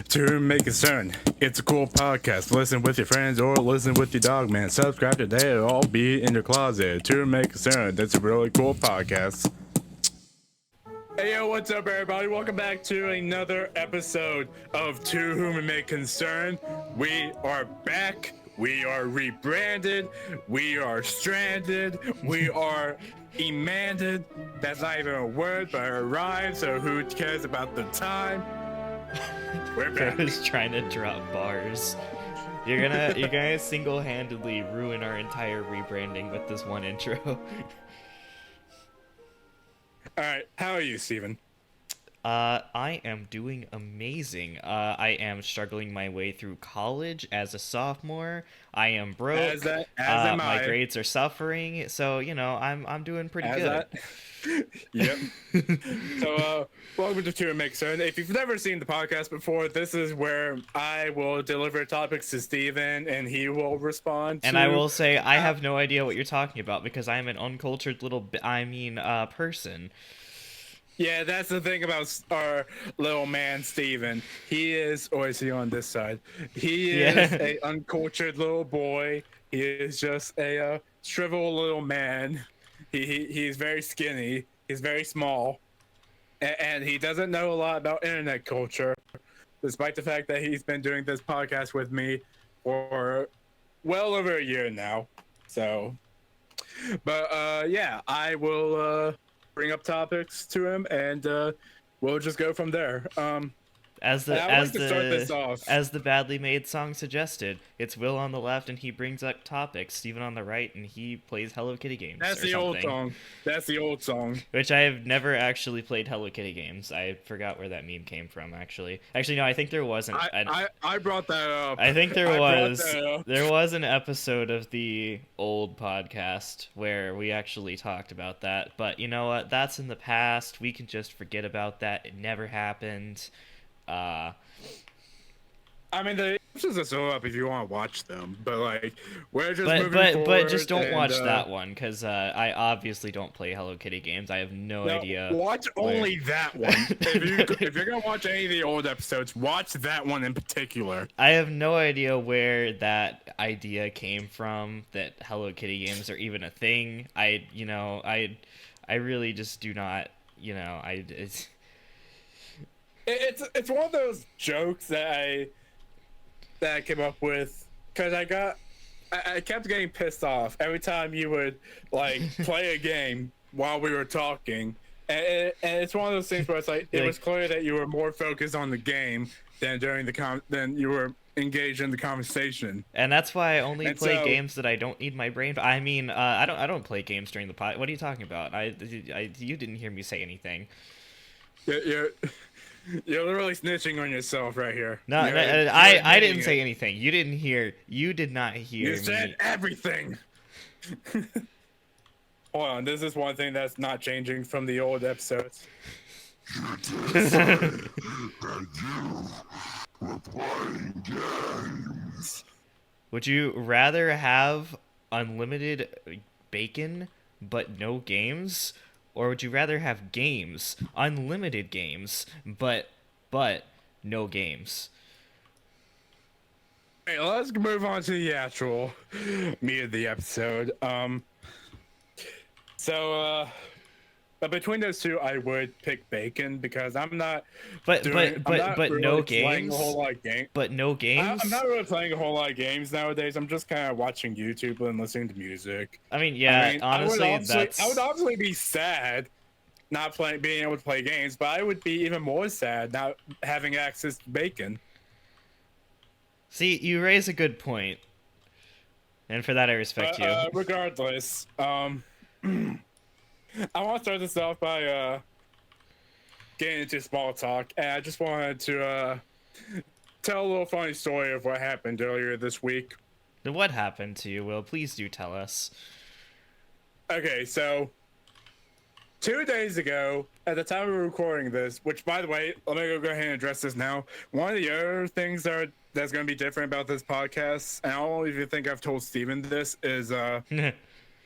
To make concern, it's a cool podcast. Listen with your friends or listen with your dog, man. Subscribe today, it'll all be in your closet. To make concern, that's a really cool podcast. Hey yo, what's up everybody? Welcome back to another episode of To Whom It May Concern. We are back. We are rebranded. We are stranded. We are emanded. That's not even a word, but it rhymes, so who cares about the time? We're back. I was trying to drop bars. You're gonna single-handedly ruin our entire rebranding with this one intro. Alright, how are you, Steven? I am doing amazing. I am struggling my way through college as a sophomore. I am broke. My grades are suffering, so I'm doing pretty good. Yep. So, welcome to Two Make Certain. If you've never seen the podcast before, this is where I will deliver topics to Steven and he will respond. And I will say I have no idea what you're talking about because I am an uncultured little person. Yeah, that's the thing about our little man, Steven. He is, or is he on this side? He is a uncultured little boy. He is just a shriveled little man. He's very skinny. He's very small. And he doesn't know a lot about internet culture, despite the fact that he's been doing this podcast with me for well over a year now. So, but yeah, I will bring up topics to him, and we'll just go from there. As the badly made song suggested, it's Will on the left and he brings up topics, Steven on the right and he plays Hello Kitty games. That's the old song. That's the old song. Which I have never actually played Hello Kitty games. I forgot where that meme came from. Actually, no, I think there wasn't. I brought that up. I think there was an episode of the old podcast where we actually talked about that. But you know what? That's in the past. We can just forget about that. It never happened. I mean, the episodes are still up if you want to watch them, but like, we're just moving forward. But just don't watch that one because I obviously don't play Hello Kitty games. I have no idea. Watch only that one. If you're gonna watch any of the old episodes, watch that one in particular. I have no idea where that idea came from. That Hello Kitty games are even a thing. I really just do not. It's one of those jokes that I came up with because I kept getting pissed off every time you would like play a game while we were talking, and it's one of those things where it's like it was clear that you were more focused on the game than than you were engaged in the conversation. And that's why I only play games that I don't need my brain. I mean, I don't play games during the pod. What are you talking about? You didn't hear me say anything. You're literally snitching on yourself right here. No, I didn't say anything. You did not hear me. You said everything. Hold on, this is one thing that's not changing from the old episodes. You did say that you were playing games. Would you rather have unlimited bacon but no games? Or would you rather have games, unlimited games, but no games? Hey, let's move on to the actual meat of the episode. But between those two, I would pick bacon because I'm not. But really no playing games. A whole lot of But no games. I'm not really playing a whole lot of games nowadays. I'm just kind of watching YouTube and listening to music. I mean, honestly, I would obviously be sad not being able to play games, but I would be even more sad not having access to bacon. See, you raise a good point, and for that I respect you. Regardless, I want to start this off by getting into small talk, and I just wanted to tell a little funny story of what happened earlier this week. What happened to you, Will? Please do tell us. Okay, so 2 days ago, at the time we were recording this, which, by the way, let me go ahead and address this now. One of the other things that's going to be different about this podcast, and I don't even think I've told Steven this, is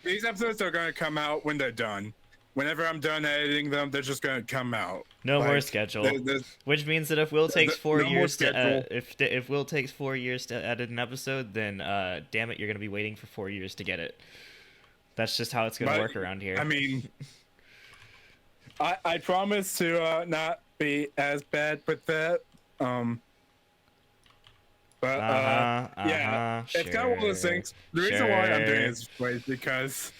these episodes are going to come out when they're done. whenever I'm done editing them, they're just gonna come out. No more Like, schedule. there's Which means that if Will takes four no more years to schedule. if Will takes 4 years to edit an episode, then damn it, you're gonna be waiting for 4 years to get it. That's just how it's gonna But work around here. I mean, I promise to not be as bad with that. But yeah, it's kind of one of those things. The reason why I'm doing this way is because,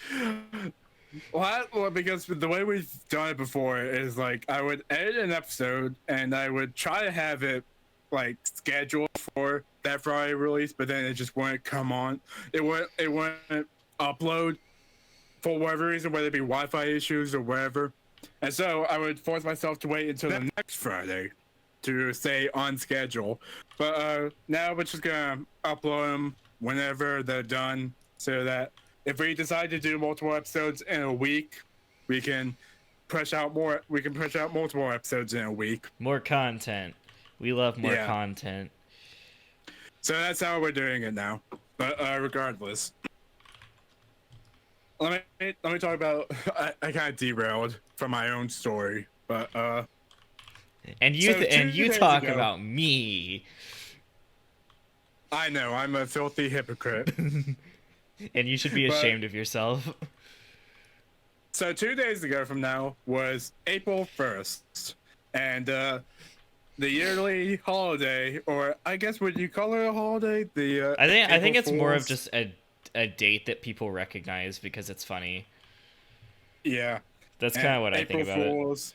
well, because the way we've done it before is like I would edit an episode and I would try to have it like scheduled for that Friday release, but then it just wouldn't come on. It wouldn't upload for whatever reason, whether it be Wi-Fi issues or whatever. And so I would force myself to wait until the next Friday to stay on schedule. But now we're just gonna upload them whenever they're done, so that if we decide to do multiple episodes in a week, we can push out more. We can push out multiple episodes in a week. More content. We love more Yeah. content. So that's how we're doing it now. But regardless, let me talk about. I kind of derailed from my own story, but And you So and 2 you days talk ago- about me, I know I'm a filthy hypocrite. and you should be But- ashamed of yourself. So 2 days ago from now was April 1st, and the yearly holiday, or I guess would you call it a holiday? The I think April it's more of Fools? just a date that people recognize because it's funny. Yeah. That's And kind of what I think about it. Fools,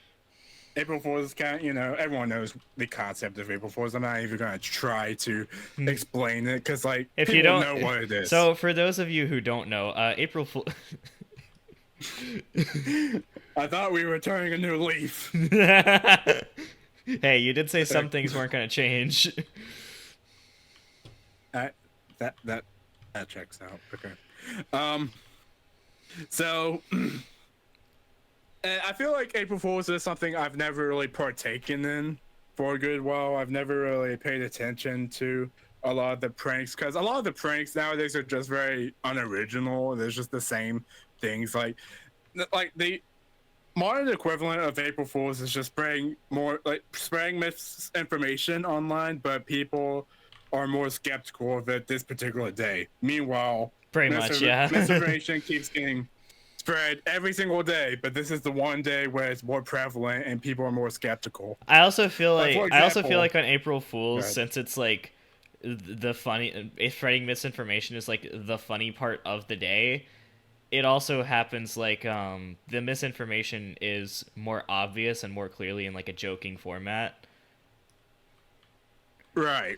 April Fools is kind of, everyone knows the concept of April Fools. I'm not even gonna try to explain it because like If people you don't know what it is. So for those of you who don't know, April Fool. I thought we were turning a new leaf. Hey, you did say some things weren't gonna change. That checks out. Okay. So and I feel like April Fools is something I've never really partaken in for a good while. I've never really paid attention to a lot of the pranks because a lot of the pranks nowadays are just very unoriginal. There's just the same things like the modern equivalent of April Fools is just spreading misinformation online, but people are more skeptical of it this particular day. Meanwhile, Pretty much, yeah. misinformation keeps getting spread every single day, but this is the one day where it's more prevalent and people are more skeptical. I also feel Like, like for example- on April Fools, Go ahead. since it's like the funny, if spreading misinformation is like the funny part of the day, it also happens like the misinformation is more obvious and more clearly in like a joking format. Right.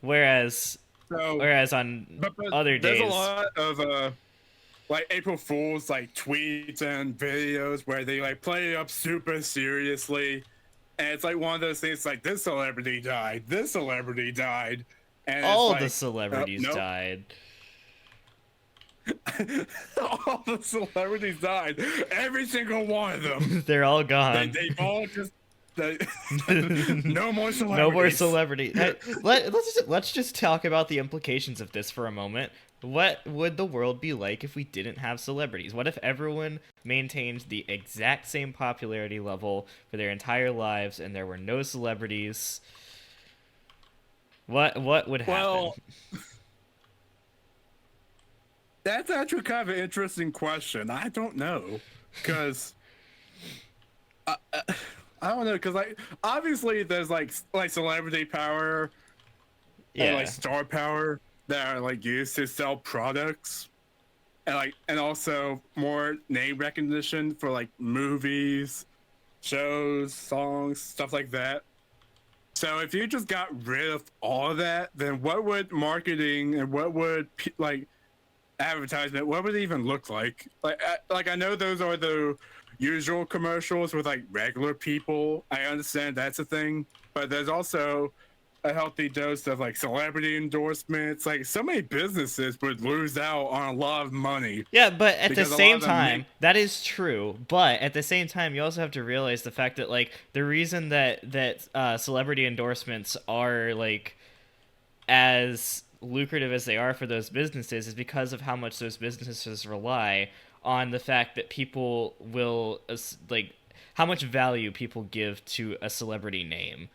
Whereas on But other there's days, a lot of like April Fools like tweets and videos where they like play it up super seriously, and it's like one of those things like this celebrity died, and it's all like, the celebrities nope. died. All the celebrities died. Every single one of them. They're all gone. They all just. No more celebrities. No more celebrity. Let's just talk about the implications of this for a moment. What would the world be like if we didn't have celebrities? What if everyone maintained the exact same popularity level for their entire lives and there were no celebrities? What would happen? Well, that's actually kind of an interesting question. I don't know, because I don't know, because like obviously there's like celebrity power and like star power that are like used to sell products, and also more name recognition for like movies, shows, songs, stuff like that. So if you just got rid of all of that, then what would marketing and what would like advertisement, what would it even look like? Like I know those are the usual commercials with like regular people. I understand that's a thing, but there's also a healthy dose of like celebrity endorsements. Like so many businesses would lose out on a lot of money. Yeah, but at the Because a lot same of them time, that is true. But at the same time, you also have to realize the fact that like the reason that celebrity endorsements are like as lucrative as they are for those businesses is because of how much those businesses rely on the fact that people will like how much value people give to a celebrity name.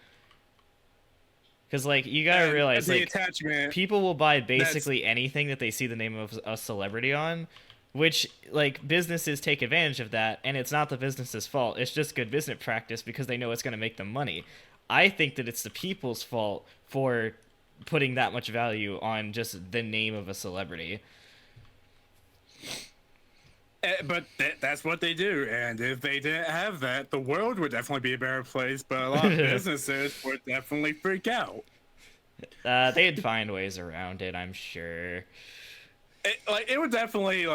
Because like you gotta And realize the like attachment people will buy that's basically anything that they see the name of a celebrity on, which like businesses take advantage of that, and it's not the business's fault. It's just good business practice because they know it's gonna make them money. I think that it's the people's fault for putting that much value on just the name of a celebrity. but that's what they do, and if they didn't have that, the world would definitely be a better place. But a lot of businesses would definitely freak out. They'd find ways around it, I'm sure. It would definitely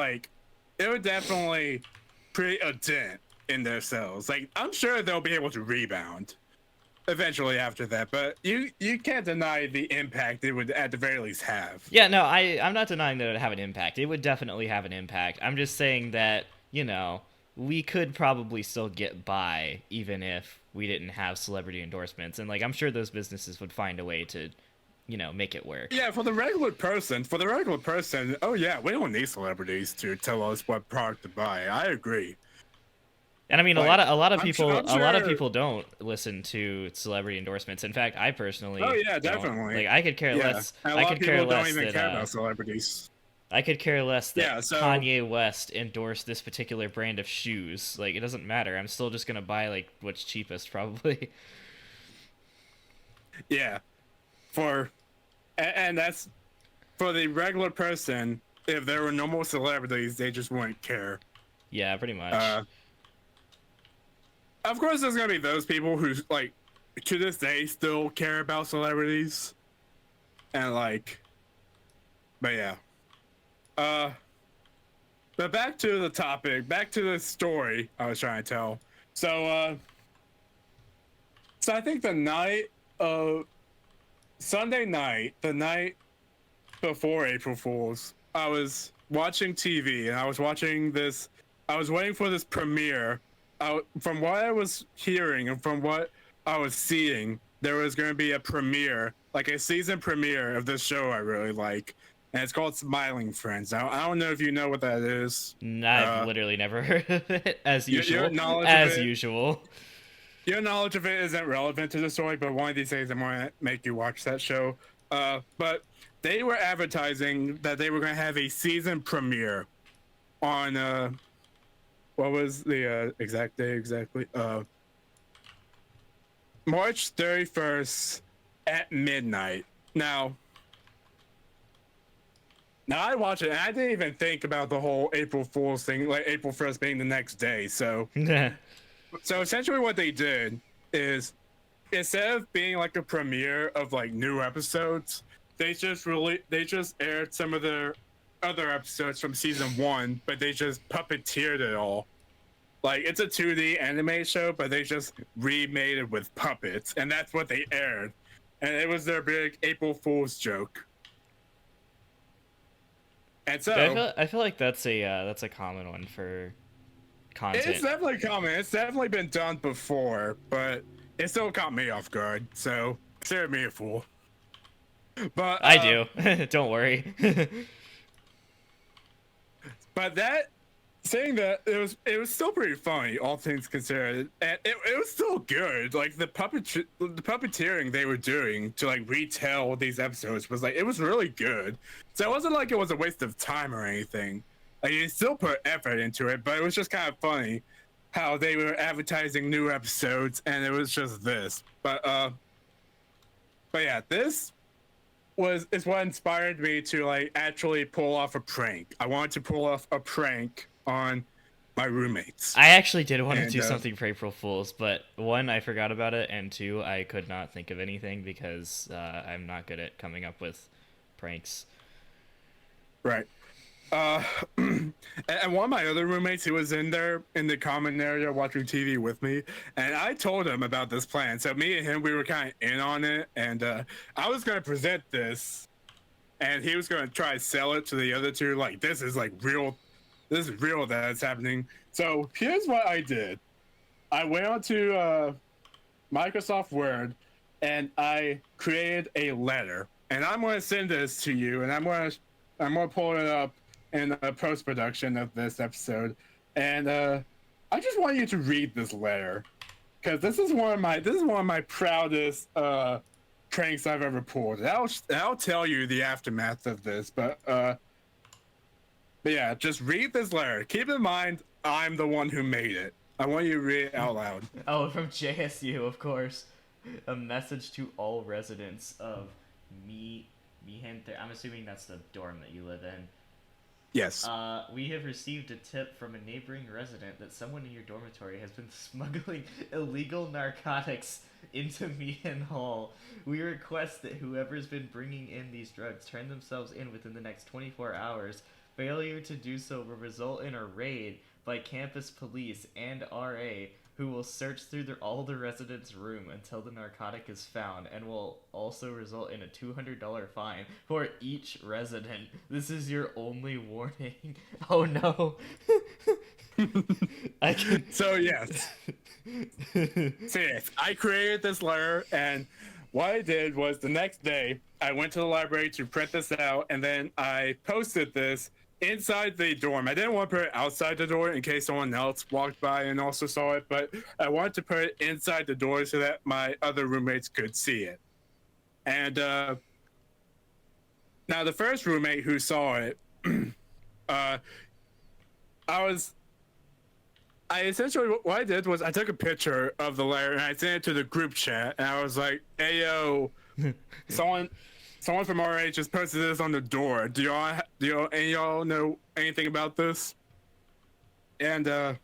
create a dent in their sales. Like I'm sure they'll be able to rebound eventually after that, but you can't deny the impact it would at the very least have. Yeah, no, I'm not denying that it would have an impact. It would definitely have an impact. I'm just saying that, we could probably still get by even if we didn't have celebrity endorsements. And like I'm sure those businesses would find a way to, make it work. Yeah, for the regular person, oh yeah, we don't need celebrities to tell us what product to buy. I agree. And I mean, Like, a lot of I'm people, sure- a lot of people don't listen to celebrity endorsements. In fact, I personally, Oh yeah, don't. definitely. Like, I could care Yeah. less. And a I lot could of care people don't less even that care about celebrities. I could care less that Yeah, so- Kanye West endorsed this particular brand of shoes. Like, it doesn't matter. I'm still just gonna buy like what's cheapest, probably. Yeah, and that's for the regular person. If there were no more celebrities, they just wouldn't care. Yeah, pretty much. Of course, there's gonna be those people who like to this day still care about celebrities, and like, but yeah. But back to the topic, back to the story I was trying to tell. So I think the night of Sunday night, the night before April Fool's, I was watching TV and I was watching this. I was waiting for this premiere. From what I was hearing and from what I was seeing, there was going to be a premiere, like a season premiere of this show I really like, and it's called Smiling Friends. Now, I don't know if you know what that is. I've literally never heard of it, as your usual. knowledge of As it- usual. Your knowledge of it isn't relevant to the story, but one of these days I'm going to make you watch that show. But they were advertising that they were going to have a season premiere on what was the exact day exactly? March 31st at midnight. Now I watched it and I didn't even think about the whole April Fool's thing, like April 1st being the next day. So essentially what they did is instead of being like a premiere of like new episodes, they just aired some of their other episodes from season 1, but they just puppeteered it all. Like it's a 2D anime show, but they just remade it with puppets, and that's what they aired. And it was their big April Fool's joke. And so I feel like that's a common one for content. it's definitely common. It's definitely been done before, but it still caught me off guard. So consider me a fool. But I do. Don't worry. But saying that it was still pretty funny, all things considered, and it was still good. Like the puppeteering they were doing to like retell these episodes was like it was really good. So it wasn't like it was a waste of time or anything. Like they still put effort into it, but it was just kind of funny how they were advertising new episodes and it was just this. But yeah, this is what inspired me to like actually pull off a prank. I wanted to pull off a prank on my roommates. I actually did want to do And, something for April Fools, but one, I forgot about it, and two, I could not think of anything because I'm not good at coming up with pranks. Right. And one of my other roommates, he was in there in the common area watching TV with me, and I told him about this plan. So me and him, we were kind of in on it, and I was going to present this, and he was going to try to sell it to the other two. Like, this is real that it's happening. So here's what I did. I went onto Microsoft Word, and I created a letter, and I'm going to send this to you, and I'm going to pull it up in the post production of this episode, and I just want you to read this letter because this is one of my proudest pranks I've ever pulled. And I'll tell you the aftermath of this, but yeah, just read this letter. Keep in mind, I'm the one who made it. I want you to read it out loud. Oh, from JSU, of course. A message to all residents of Mi Gente. I'm assuming that's the dorm that you live in. Yes. We have received a tip from a neighboring resident that someone in your dormitory has been smuggling illegal narcotics into Meehan Hall. We request that whoever's been bringing in these drugs turn themselves in within the next 24 hours. Failure to do so will result in a raid by campus police and RA, who will search through all the residents' room until the narcotic is found, and will also result in a $200 fine for each resident. This is your only warning. Oh no. I can... So yes. So yes, I created this letter, and what I did was the next day I went to the library to print this out, and then I posted this inside the dorm. I didn't want to put it outside the door in case someone else walked by and also saw it, but I wanted to put it inside the door so that my other roommates could see it. And now the first roommate who saw it, I essentially, what I did was I took a picture of the letter and I sent it to the group chat, and I was like, "Hey yo, someone from our age just posted this on the door. Do y'all know anything about this?" And one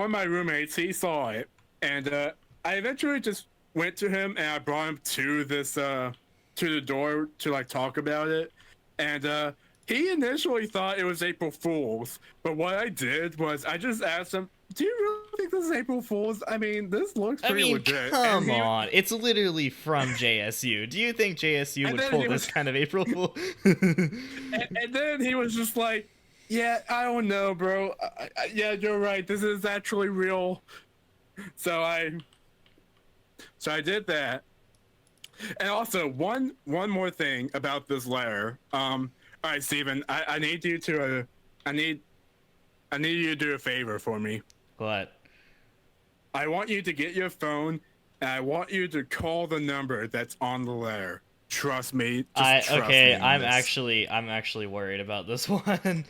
of my roommates, he saw it, and I eventually just went to him and I brought him to this to the door to like talk about it, and he initially thought it was April Fool's, but what I did was I just asked him, "Do you really think this is April Fool's? I mean, this looks pretty legit." Come on. It's literally from JSU. Do you think JSU would pull this kind of April Fool? and then he was just like, "Yeah, I don't know, bro. Yeah, you're right. This is actually real." So I did that. And also, one more thing about this letter. All right, Steven, I need you to I need you to do a favor for me. What? I want you to get your phone and I want you to call the number that's on the letter. Trust me. Trust me I'm actually worried about this one.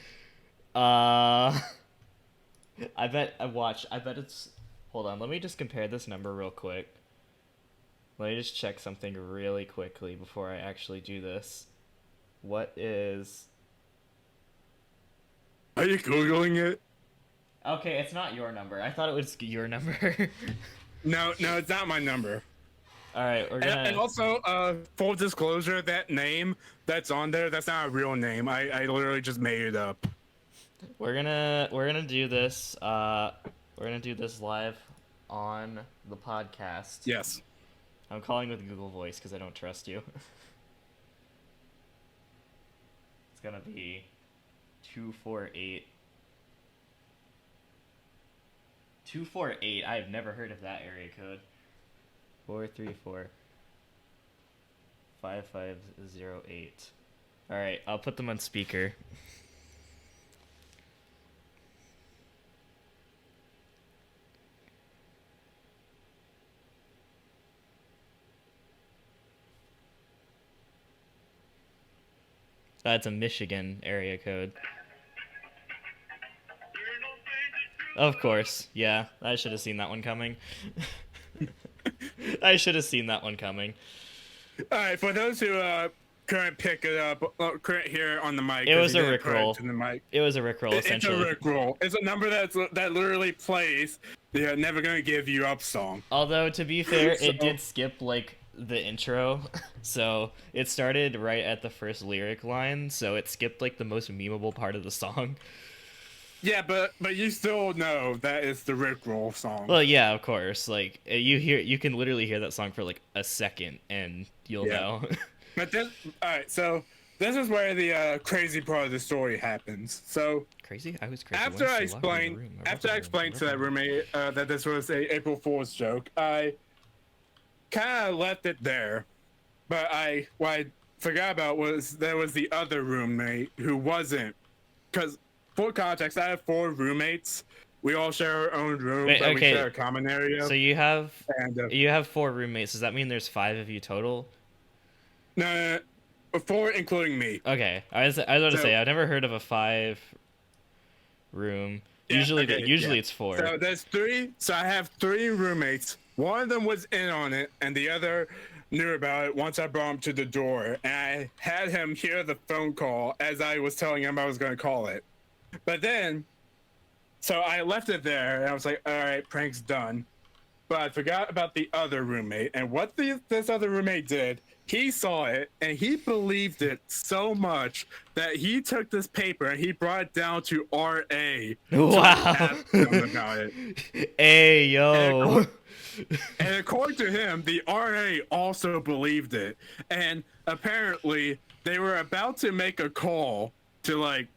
I bet it's, hold on, let me just compare this number real quick. Let me just check something really quickly before I actually do this. What is... Are you Googling it? Okay, it's not your number. I thought it was your number. No, it's not my number. Alright, we're gonna... And also, full disclosure, that name that's on there, that's not a real name. I literally just made it up. We're gonna do this, we're gonna do this live on the podcast. Yes. I'm calling with Google Voice because I don't trust you. It's gonna be 248. 248. I have never heard of that area code. 434 5508. All right, I'll put them on speaker. It's a Michigan area code. Of course, yeah. I should have seen that one coming. I should have seen that one coming. All right, for those who couldn't pick it up, couldn't hear it on the mic. It was a Rickroll. It was a Rickroll, essentially. It's a Rickroll. It's a number that literally plays the Never Gonna Give You Up song. Although, to be fair, it did skip, like, the intro, so it started right at the first lyric line, so it skipped like the most memeable part of the song. Yeah, but you still know that it's the Rickroll song. Well, yeah, of course. Like you can literally hear that song for like a second, and you'll know. But all right, so this is where the crazy part of the story happens. So crazy? I was crazy. After I explained to that roommate that this was a April Fool's joke, I kind of left it there, but forgot about was there was the other roommate who wasn't. Because, for context, I have 4 roommates. We all share our own room, Wait, but we share okay. a common area. So you have And 4 roommates. Does that mean there's 5 of you total? no, 4 including me. Okay. I was about to So- say I've never heard of a 5 room. Yeah, Usually okay, usually yeah. it's 4. So there's 3. So I have 3 roommates. One of them was in on it, and the other knew about it once I brought him to the door. And I had him hear the phone call as I was telling him I was going to call it. But then, so I left it there, and I was like, all right, prank's done. But I forgot about the other roommate. And what this other roommate did, he saw it, and he believed it so much that he took this paper and he brought it down to RA. Wow. Ask them about it. Hey, yo. And according to him, the RA also believed it. And apparently, they were about to make a call to, like,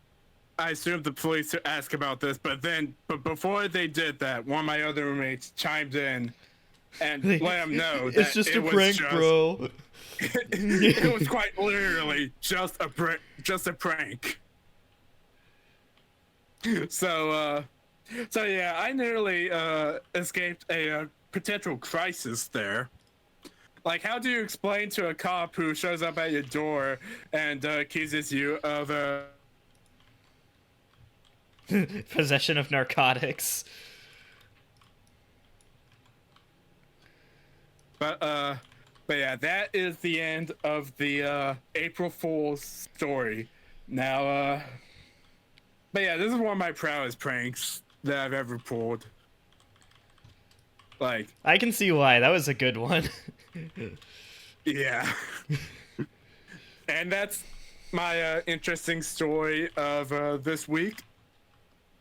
I assume the police to ask about this. But before they did that, one of my other roommates chimed in and let him know that It's just it a was prank, bro. it was quite literally just a prank. So yeah, I nearly escaped a potential crisis there. Like, how do you explain to a cop who shows up at your door and accuses you of Possession of narcotics. But yeah, that is the end of the April Fool's story. Now, but yeah, this is one of my proudest pranks that I've ever pulled. Like, I can see why. That was a good one. yeah. And that's my interesting story of this week.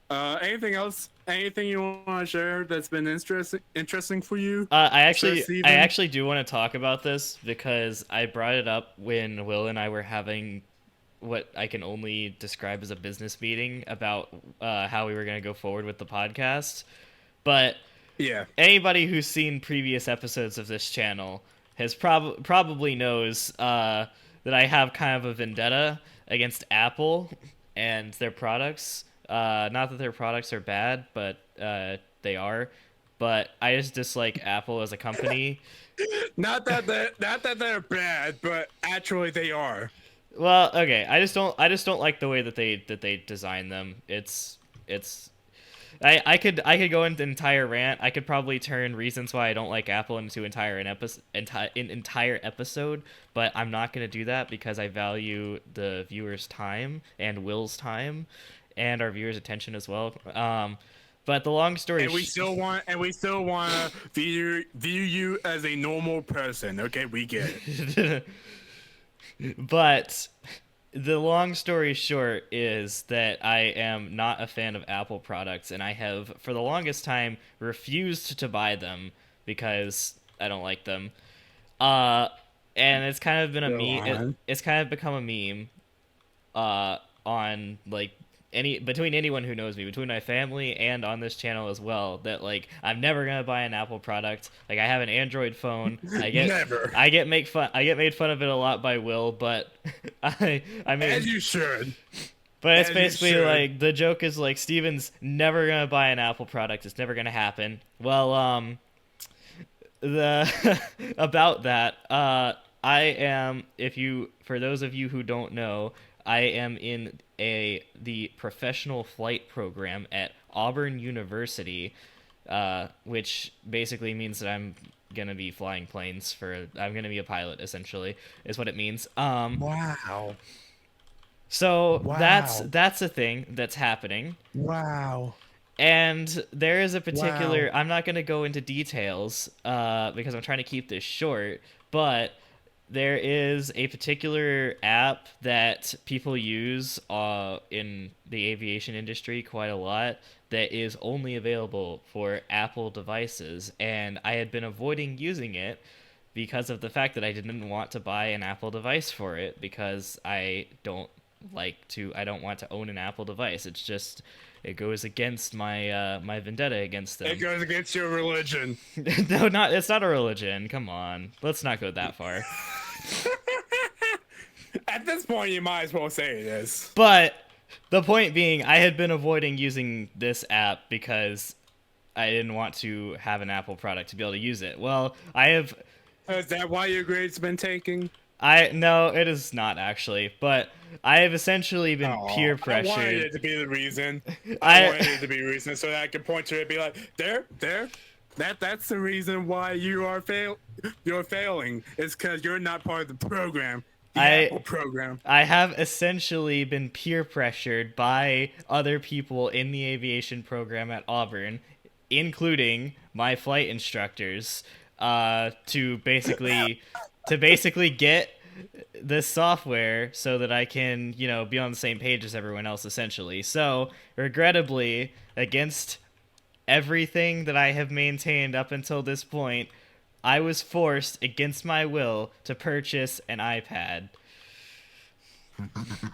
Anything else? Anything you want to share that's been interesting for you? I Sir Steven? actually do want to talk about this because I brought it up when Will and I were having what I can only describe as a business meeting about how we were going to go forward with the podcast. But Yeah. anybody who's seen previous episodes of this channel has probably knows that I have kind of a vendetta against Apple and their products. Not that their products are bad, but they are. But I just dislike Apple as a company. Not that they're bad, but actually they are. Well, okay. I just don't like the way that they design them. I could go into an entire rant. I could probably turn reasons why I don't like Apple into an entire episode, but I'm not going to do that because I value the viewer's time and Will's time and our viewers' attention as well. But the long story And we still want to view you as a normal person. Okay, we get it. But the long story short is that I am not a fan of Apple products, and I have, for the longest time, refused to buy them because I don't like them. And it's kind of been a meme. It's kind of become a meme on, like, between anyone who knows me, between my family and on this channel as well, that, like, I'm never gonna buy an Apple product. Like, I have an Android phone. Never. I get made fun of it a lot by Will, but I mean, As you should. but it's as you basically should. like the joke is like Steven's never gonna buy an Apple product. It's never gonna happen. Well, the about that, I am, for those of you who don't know, I am in the professional flight program at Auburn University, which basically means that I'm gonna be flying planes I'm gonna be a pilot, essentially, is what it means. Wow. So Wow. that's a thing that's happening. Wow. And there is a particular, I'm not going to go into details because I'm trying to keep this short, but there is a particular app that people use in the aviation industry quite a lot that is only available for Apple devices, and I had been avoiding using it because of the fact that I didn't want to buy an Apple device for it because I don't want to own an Apple device. It goes against my my vendetta against them. It goes against your religion. No, it's not a religion. Come on. Let's not go that far. At this point, you might as well say it is. But the point being, I had been avoiding using this app because I didn't want to have an Apple product to be able to use it. Well, I have. Is that why your grade's been taking? No, it is not actually, but I have essentially been peer I wanted pressured. it to be the reason. I- I wanted it to be the reason so that I could point to it and be like, there. That's the reason why you're failing. It's because you're not part of the program. The Apple program. I have essentially been peer pressured by other people in the aviation program at Auburn, including my flight instructors, to basically get this software so that I can, be on the same page as everyone else, essentially. So, regrettably, against everything that I have maintained up until this point, I was forced, against my will, to purchase an iPad.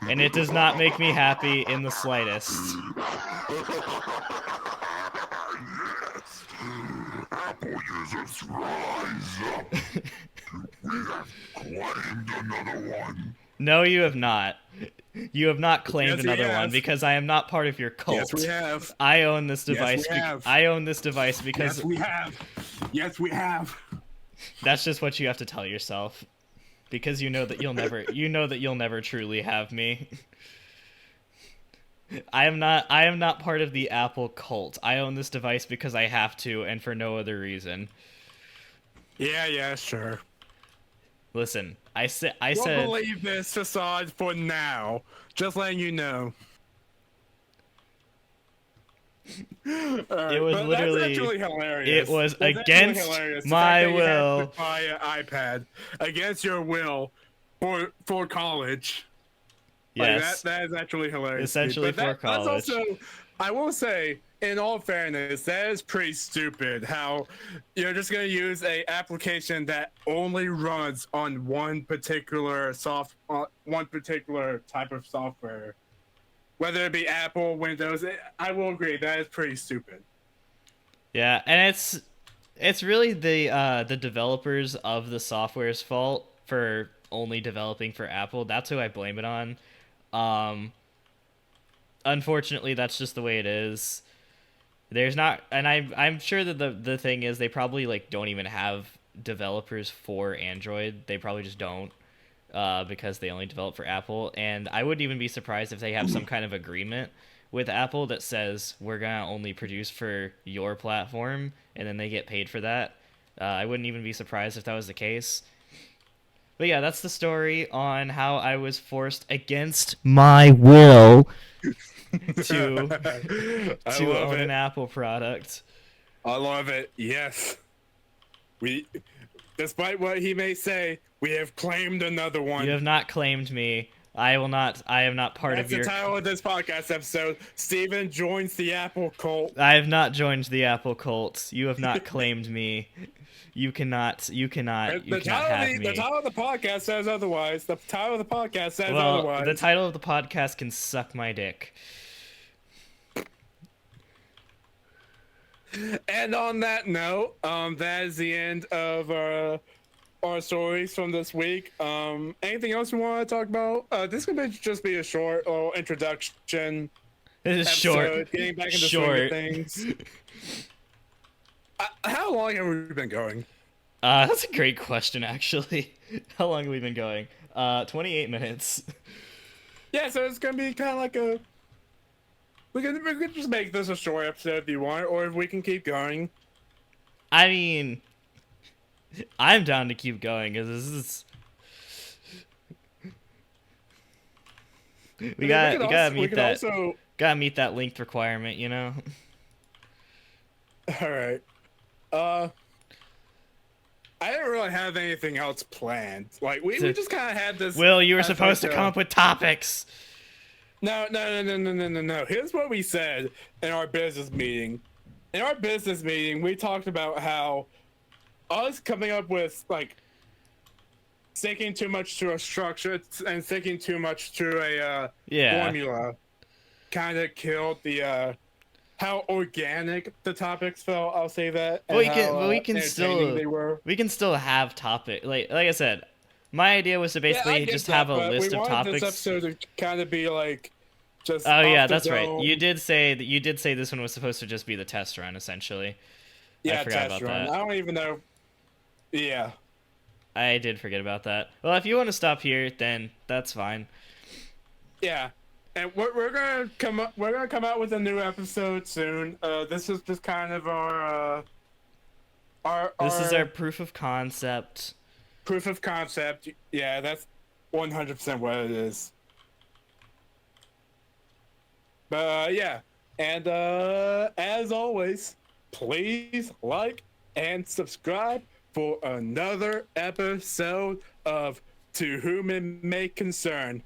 And it does not make me happy in the slightest. Yes! Apple users rise up! We have claimed another one! No, you have not. You have not claimed Yes, we another one have. because I am not part of your cult. Yes, we have. I own this Yes, device. we have. I own this device because Yes, we have. Yes, we have. that's just what you have to tell yourself. Because you know that you'll never truly have me. I am not part of the Apple cult. I own this device because I have to and for no other reason. Yeah, sure. Listen, I said Don't believe this facade for now. Just letting you know. It was literally. That's actually hilarious. It was That's against actually hilarious. The my fact that you had will. to buy an iPad against your will for college. Like, Yes. that is actually hilarious. Essentially But for college. That's also, I will say, in all fairness, that is pretty stupid. How you're just gonna use a application that only runs on one particular type of software, whether it be Apple, Windows. I will agree that is pretty stupid. Yeah, and it's really the developers of the software's fault for only developing for Apple. That's who I blame it on. Unfortunately, that's just the way it is. There's not, and I'm sure that the thing is they probably don't even have developers for Android. They probably just don't, because they only develop for Apple. And I wouldn't even be surprised if they have some kind of agreement with Apple that says we're gonna only produce for your platform, and then they get paid for that. I wouldn't even be surprised if that was the case. But yeah, that's the story on how I was forced against my will to own an Apple product. I love it. Yes. Despite what he may say, we have claimed another one. You have not claimed me. I am not part That's of your... the title of this podcast episode. Steven joins the Apple cult. I have not joined the Apple cult. You have not claimed me. You cannot have me. The title of the podcast says otherwise. The title of the podcast says Well, otherwise. the title of the podcast can suck my dick. And on that note, that is the end of our stories from this week. Anything else you want to talk about? This could just be a short little introduction. This is episode, short. Getting back into swing of things. How long have we been going? That's a great question, actually. How long have we been going? 28 minutes. Yeah, so it's gonna be kind of like a. We could just make this a short episode if you want, or if we can keep going. I mean, I'm down to keep going because this is. We gotta meet that length requirement, you know. All right. I didn't really have anything else planned. Like we just kind of had this. Will, you were supposed to come up with topics. No. Here's what we said in our business meeting. In our business meeting, we talked about how us coming up with sticking too much to a structure and sticking too much to a formula kind of killed the how organic the topics felt. I'll say that. But we can still they were. We can still have topic like I said. My idea was to Yeah, I basically get just that, have a but list we of wanted this topics. episode to kind of be like just Oh yeah, off the that's right. dome. You did say this one was supposed to just be the test run, essentially. I Yeah, forgot test about run. that. I don't even know. Yeah. I did forget about that. Well, if you want to stop here, then that's fine. Yeah, and we're gonna come up. We're gonna come out with a new episode soon. This is just kind of This is our our proof of concept. proof of concept. Yeah, that's 100% what it is. But yeah, and as always, please like and subscribe for another episode of To Whom It May Concern.